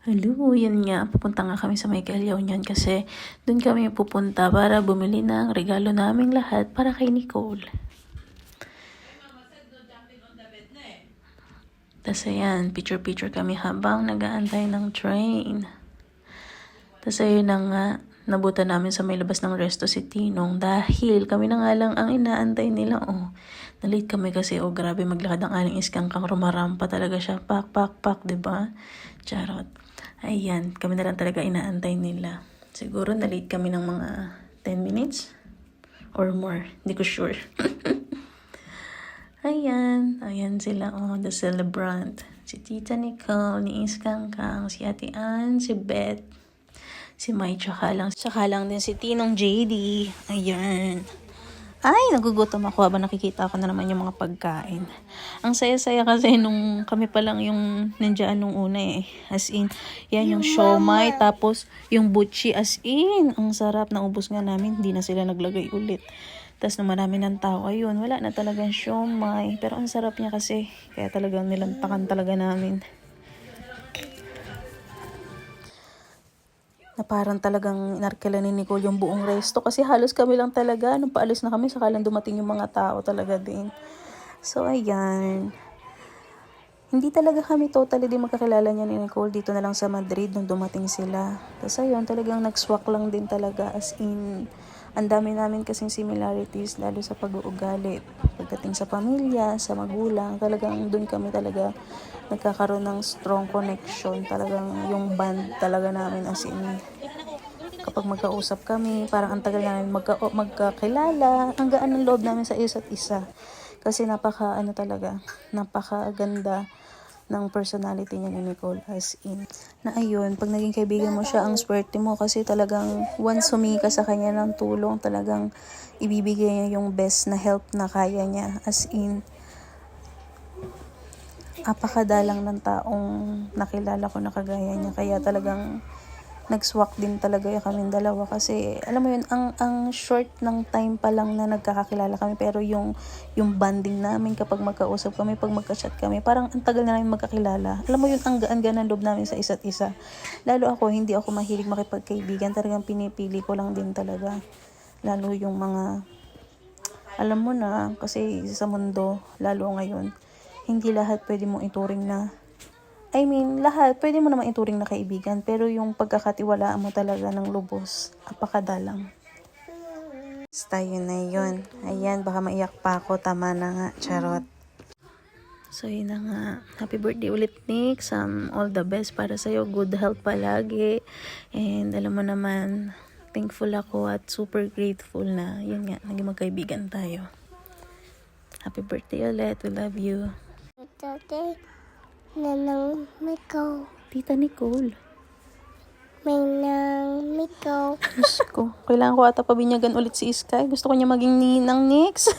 Hello, yun nga. Pupunta nga kami sa may Calao niyan kasi dun kami pupunta para bumili ng regalo naming lahat para kay Nicole. Tapos ayan, picture-picture kami habang nag-aantay ng train. Tapos ayun na nga, nabutan namin sa may labas ng resto si Tinong dahil kami na nga lang ang inaantay nila. Oh, na-late kami kasi grabe maglakad ang aling iskang kang rumarampa talaga siya. Pak, pak, pak, diba? Charot. Ayan, kami na lang talaga inaantay nila. Siguro na-late kami ng mga 10 minutes or more. Hindi ko sure. Ayan sila, the celebrant. Si Tita Nicole, ni Iskang Kang, si Ate Ann, si Beth, si Mai, tsaka lang din si Tinong JD. Ayan. Ay, nagugutom ako habang nakikita ko na naman yung mga pagkain. Ang saya-saya kasi nung kami pa lang yung nandiyan nung una eh. As in, yan yung siomai, tapos yung butchi, as in. Ang sarap, naubos nga namin, hindi na sila naglagay ulit. Tapos nung marami ng tao, ayun, wala na talagang siomai. Pero ang sarap niya kasi, kaya talagang nilantakan talaga namin. Na parang talagang inarkila ni Nicole yung buong resto kasi halos kami lang talaga. Nung paalis na kami, saka lang dumating yung mga tao talaga din. So, ayan. Hindi talaga kami totally di magkakilala niya ni Nicole dito na lang sa Madrid nung dumating sila. Tapos ayun, talagang nagswak lang din talaga as in. Ang dami namin kasing similarities lalo sa pag-uugali. Pagdating sa pamilya, sa magulang, talagang dun kami talaga nagkakaroon ng strong connection. Talagang yung band talaga namin as in. Kapag magkausap kami, parang ang tagal namin magkakilala. Ang gaan ng loob namin sa isa't isa. Kasi napakaganda ng personality niya ni Nicole as in. Na ayun, pag naging kaibigan mo siya, ang swerte mo kasi talagang once humingi ka sa kanya ng tulong, talagang ibibigay niya yung best na help na kaya niya. As in, apakadalang ng taong nakilala ko na kagaya niya. Kaya talagang nagswak din talaga yung kaming dalawa kasi alam mo yun, ang short ng time pa lang na nagkakakilala kami, pero yung bonding namin kapag magkausap kami, pag magka-chat kami, parang ang tagal na namin magkakilala. Alam mo yun, ang gaan-gaan ng loob namin sa isa't isa. Lalo ako, hindi ako mahilig makipagkaibigan, talagang pinipili ko lang din talaga. Lalo yung mga, alam mo na, kasi sa mundo, lalo ngayon, hindi lahat pwede mong ituring na lahat, pwede mo naman ituring na kaibigan, pero yung pagkakatiwalaan mo talaga ng lubos, apakadalang. Tayo na yun. Ayan, baka maiyak pa ako, tama na nga, charot. So yun na nga, happy birthday ulit Nick, all the best para sa'yo, good health palagi, and alam mo naman, thankful ako at super grateful na, yun nga, naging magkaibigan tayo. Happy birthday ulit, we love you. Nanang Nicole. Tita Nicole. Manang Nicole. Diyos ko, kailangan ko ata pabinyagan ulit si Sky. Gusto ko niya maging ninang next.